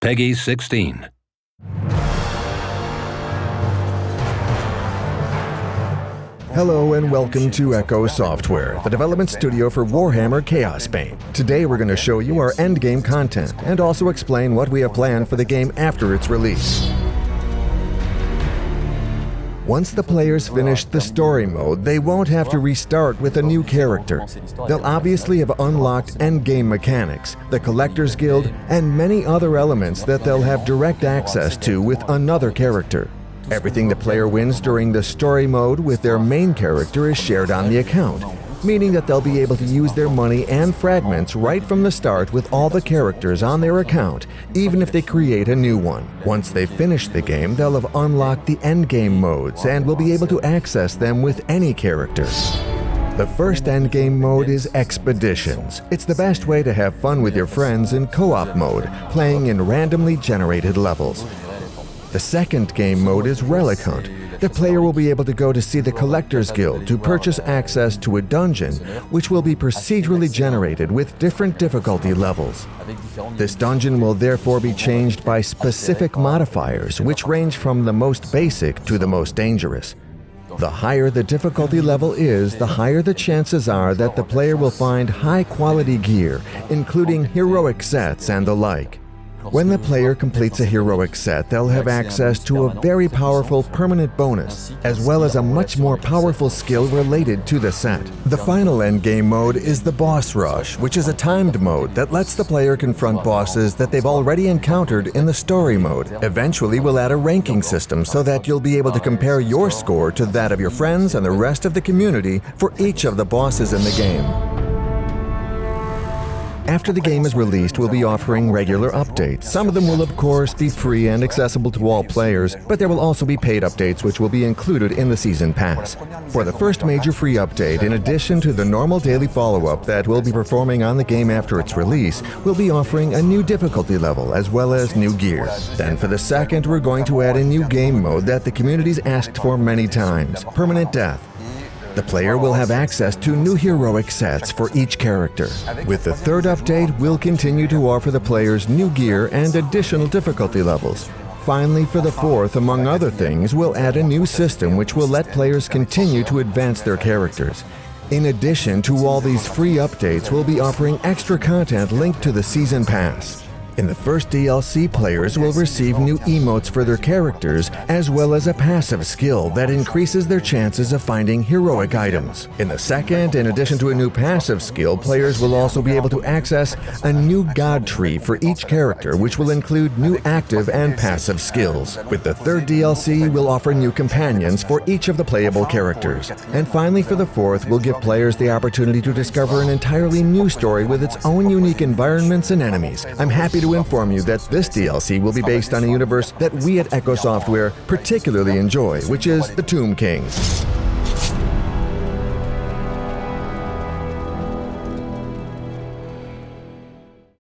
Peggy 16. Hello and welcome to Echo Software, the development studio for Warhammer Chaosbane. Today we're going to show you our endgame content and also explain what we have planned for the game after its release. Once the players finish the story mode, they won't have to restart with a new character. They'll obviously have unlocked endgame mechanics, the Collector's Guild, and many other elements that they'll have direct access to with another character. Everything the player wins during the story mode with their main character is shared on the account, meaning that they'll be able to use their money and fragments right from the start with all the characters on their account, even if they create a new one. Once they finish the game, they'll have unlocked the endgame modes and will be able to access them with any character. The first endgame mode is Expeditions. It's the best way to have fun with your friends in co-op mode, playing in randomly generated levels. The second game mode is Relic Hunt. The player will be able to go to see the Collector's Guild to purchase access to a dungeon, which will be procedurally generated with different difficulty levels. This dungeon will therefore be changed by specific modifiers, which range from the most basic to the most dangerous. The higher the difficulty level is, the higher the chances are that the player will find high-quality gear, including heroic sets and the like. When the player completes a heroic set, they'll have access to a very powerful permanent bonus, as well as a much more powerful skill related to the set. The final endgame mode is the Boss Rush, which is a timed mode that lets the player confront bosses that they've already encountered in the story mode. Eventually, we'll add a ranking system so that you'll be able to compare your score to that of your friends and the rest of the community for each of the bosses in the game. After the game is released, we'll be offering regular updates. Some of them will, of course, be free and accessible to all players, but there will also be paid updates which will be included in the Season Pass. For the first major free update, in addition to the normal daily follow-up that we'll be performing on the game after its release, we'll be offering a new difficulty level as well as new gear. Then for the second, we're going to add a new game mode that the community's asked for many times: Permanent Death. The player will have access to new heroic sets for each character. With the third update, we'll continue to offer the players new gear and additional difficulty levels. Finally, for the fourth, among other things, we'll add a new system which will let players continue to advance their characters. In addition to all these free updates, we'll be offering extra content linked to the Season Pass. In the first DLC, players will receive new emotes for their characters, as well as a passive skill that increases their chances of finding heroic items. In the second, in addition to a new passive skill, players will also be able to access a new god tree for each character, which will include new active and passive skills. With the third DLC, we'll offer new companions for each of the playable characters. And finally, for the fourth, we'll give players the opportunity to discover an entirely new story with its own unique environments and enemies. I'm happy to inform you that this DLC will be based on a universe that we at Echo Software particularly enjoy, which is the Tomb Kings.